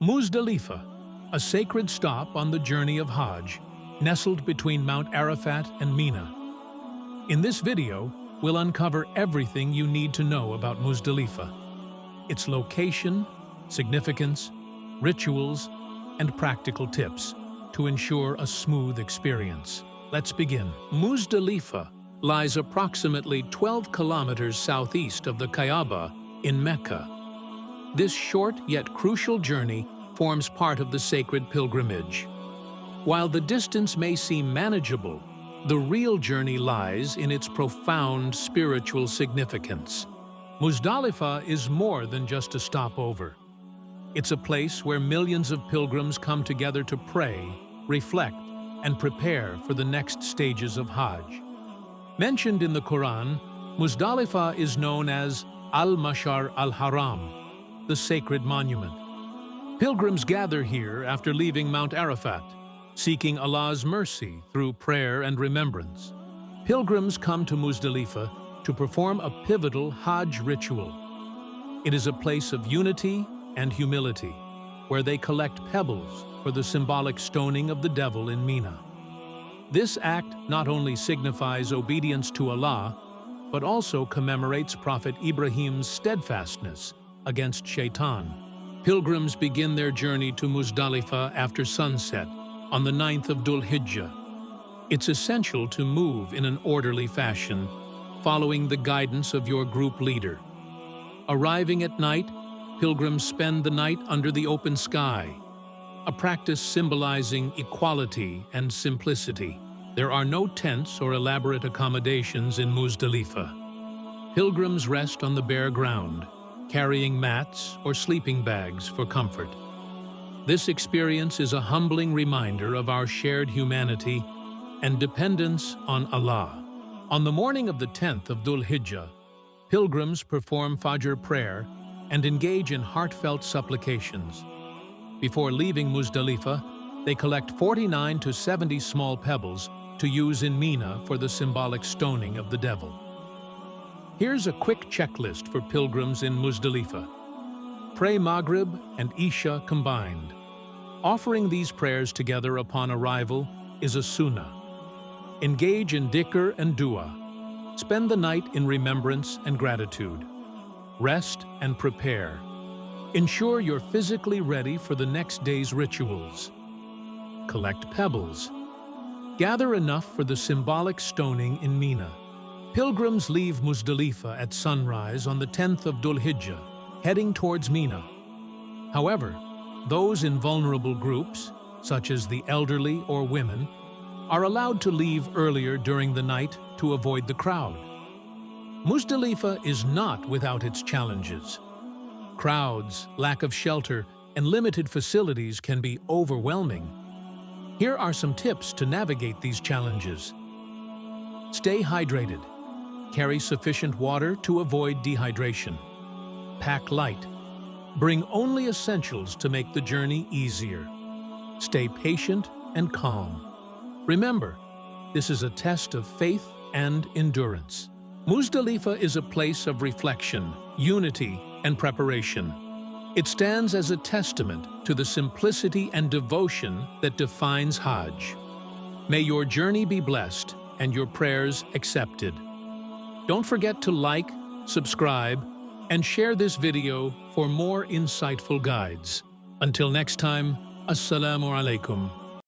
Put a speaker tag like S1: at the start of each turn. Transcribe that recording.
S1: Muzdalifah, a sacred stop on the journey of Hajj, nestled between Mount Arafat and Mina. In this video, we'll uncover everything you need to know about Muzdalifah, its location, significance, rituals, and practical tips to ensure a smooth experience. Let's begin. Muzdalifah lies approximately 12 kilometers southeast of the Kaaba in Mecca. This short yet crucial journey forms part of the sacred pilgrimage. While the distance may seem manageable, the real journey lies in its profound spiritual significance. Muzdalifah is more than just a stopover. It's a place where millions of pilgrims come together to pray, reflect, and prepare for the next stages of Hajj. Mentioned in the Quran, Muzdalifah is known as Al-Mashar al-Haram, the sacred monument. Pilgrims gather here after leaving Mount Arafat, seeking Allah's mercy through prayer and remembrance. Pilgrims come to Muzdalifah to perform a pivotal Hajj ritual. It is a place of unity and humility, where they collect pebbles for the symbolic stoning of the devil in Mina. This act not only signifies obedience to Allah, but also commemorates Prophet Ibrahim's steadfastness against Shaitan. Pilgrims begin their journey to Muzdalifah after sunset on the 9th of Dhul Hijjah. It's essential to move in an orderly fashion, following the guidance of your group leader. Arriving at night, pilgrims spend the night under the open sky, a practice symbolizing equality and simplicity. There are no tents or elaborate accommodations in Muzdalifah. Pilgrims rest on the bare ground, carrying mats or sleeping bags for comfort. This experience is a humbling reminder of our shared humanity and dependence on Allah. On the morning of the 10th of Dhul Hijjah, pilgrims perform Fajr prayer and engage in heartfelt supplications. Before leaving Muzdalifah, they collect 49 to 70 small pebbles to use in Mina for the symbolic stoning of the devil. Here's a quick checklist for pilgrims in Muzdalifah. Pray Maghrib and Isha combined. Offering these prayers together upon arrival is a sunnah. Engage in dhikr and dua. Spend the night in remembrance and gratitude. Rest and prepare. Ensure you're physically ready for the next day's rituals. Collect pebbles. Gather enough for the symbolic stoning in Mina. Pilgrims leave Muzdalifah at sunrise on the 10th of Dhul Hijjah, heading towards Mina. However, those in vulnerable groups, such as the elderly or women, are allowed to leave earlier during the night to avoid the crowd. Muzdalifah is not without its challenges. Crowds, lack of shelter, and limited facilities can be overwhelming. Here are some tips to navigate these challenges. Stay hydrated. Carry sufficient water to avoid dehydration. Pack light. Bring only essentials to make the journey easier. Stay patient and calm. Remember, this is a test of faith and endurance. Muzdalifah is a place of reflection, unity, and preparation. It stands as a testament to the simplicity and devotion that defines Hajj. May your journey be blessed and your prayers accepted. Don't forget to like, subscribe, and share this video for more insightful guides. Until next time, Assalamu alaikum.